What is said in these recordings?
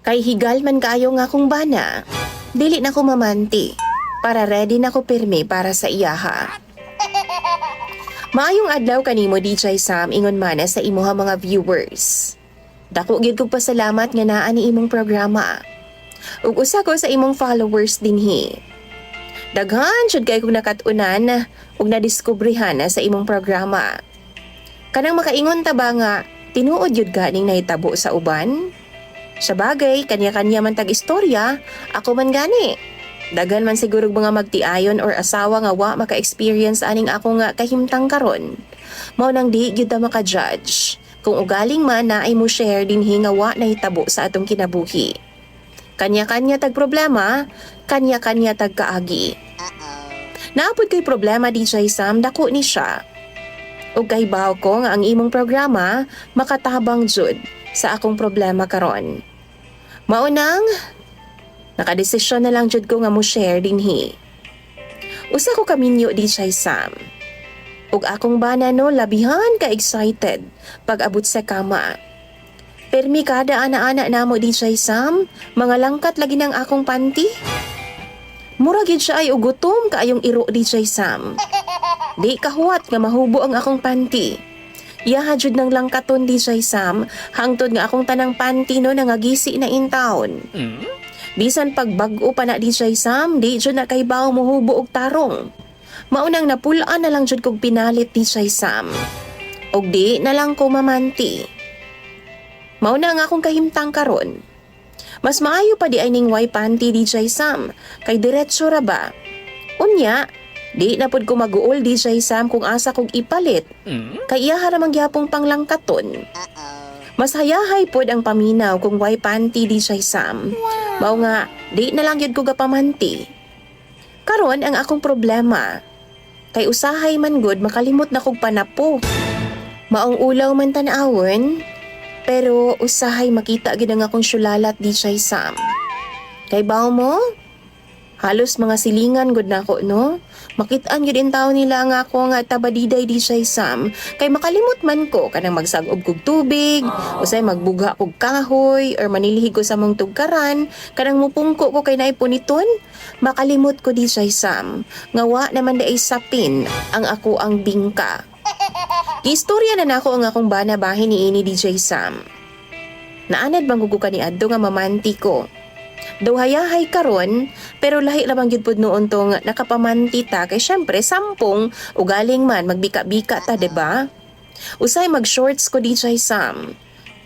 Kay higal man kaayo nga kung bana, dili na ko mamanti, para ready na ko pirmi para sa iyaha. Maayong adlaw kanimo DJ Sam ingon man sa imuha mga viewers. Dako gyud kog pasalamat nga naa ni imong programa. Ug usa ko sa imong followers dinhi. Daghan jud kay kog nakatunan ug nadiskobrehan sa imong programa. Kanang makaingon ta ba nga tinuod yun ganing nahitabo sa uban? Sa bagay, kanya-kanya man tag-istorya, ako man gani. Dagan man siguro mga magtiayon or asawa nga wa maka-experience aning ako nga kahimtang karon. Mao nang di gyud ta maka-judge. Kung ugaling man na ay mo share dinhi nga wa nahitabo sa atong kinabuhi. Kanya-kanya tag problema, kanya-kanya tag kaagi. Naapod kay problema DJ Sam, dako ni siya. Ug kahibaw ko nga ang imong programa makatabang jud sa akong problema karon. Maunang nakadesisyon na lang jud ko nga mo share dinhi. Usa ko kaminyo DJ Sam. Ug akong bana no labihan ka excited pag abot sa kama. Permi kada ana-ana namo DJ Sam, mga langkat lagi ng akong panty. Mura gid siya ay ugutom kaayong iro DJ Sam. Di kahuwat nga mahubo ang akong panty. Iyaha jud ng langkaton DJ Sam, hangtod nga akong tanang panty no nangagisi na in town. Bisan pag bag-o pa na DJ Sam, di jud na kaybaw mohubo og tarong. Maunang napulaan na lang jud kog pinalit DJ Sam. Og di na lang ko mamanti. Mauna nga akong kahimtang karon. Mas maayo pa di ay ning white panty DJ Sam, kay diretso ra ba. Unya, di na pod ko mag-uol DJ Sam kung asa kog ipalit. Kay iya haramang gyapong panglangkaton. Mas hayahay pod ang paminaw kung white panty DJ Sam. Mao nga, di na lang yun ko gapamanti. Karon ang akong problema. Kay usahay man good makalimot na kog panapo. Maong ulaw man tan-awon, pero usahay makita gid ang akong syulalat DJ Sam. Kay bawo mo? Halos mga silingan gud nako no. Makitaan gyud in tawo nila nga ako nga tabadiday DJ Sam. Kay makalimot man ko kanang magsag-ob kog tubig, usay magbuga kog kahoy or manilihig ko sa mong tugkaran, kanang mupungko ko kay naay puniton. Makalimot ko DJ Sam. Nga wa naman day sapin ang ako ang bingka. Istorya na nako ang akong bana bahin ni ini DJ Sam. Naanad bang guguka ni adto nga mamanti ko. Daw hayahay karon, pero lahi lamang gyud pud noon tong nakapamanti ta kay syempre sampung ugaling man magbika-bika ta, diba? Usay mag-shorts ko DJ Sam.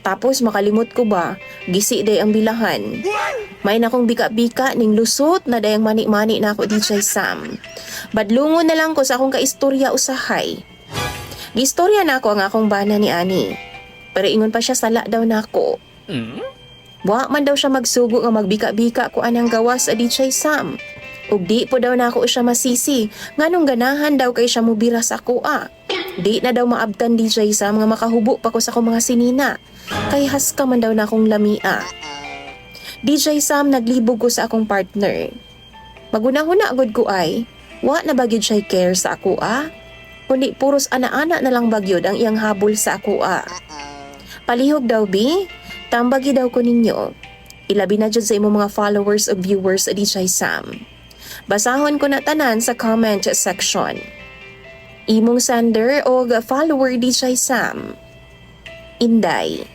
Tapos makalimot ko ba, gisi day ang bilahan. May nakong bika-bika ning lusot na dayang mani-mani na ako DJ Sam. Badlungon na lang ko sa akong kaistorya usahay. Gistorya na ako ang akong bana ni Ani. Pero ingon pa siya sala daw na ako. Wa man daw siya magsugo nga magbika-bika ko anang gawas a DJ Sam. Ug di po daw na ako siya masisi, nganong ganahan daw kay siya mubira sa ako Di na daw maabtan DJ Sam nga makahubo pa ko sa akong mga sinina. Kay haska man daw na akong lamia. DJ Sam naglibog ko sa akong partner. Magunahuna agad ko ay, wa na bagyod siya care sa ako Kundi puros ana-ana na lang bagyod ang iyang habol sa ako Palihog daw bi? Tambagi daw ko ninyo. Ilabi na dyan sa imong mga followers o viewers o DJ Sam. Basahon ko na tanan sa comment section. Imong sender o follower DJ Sam. Inday.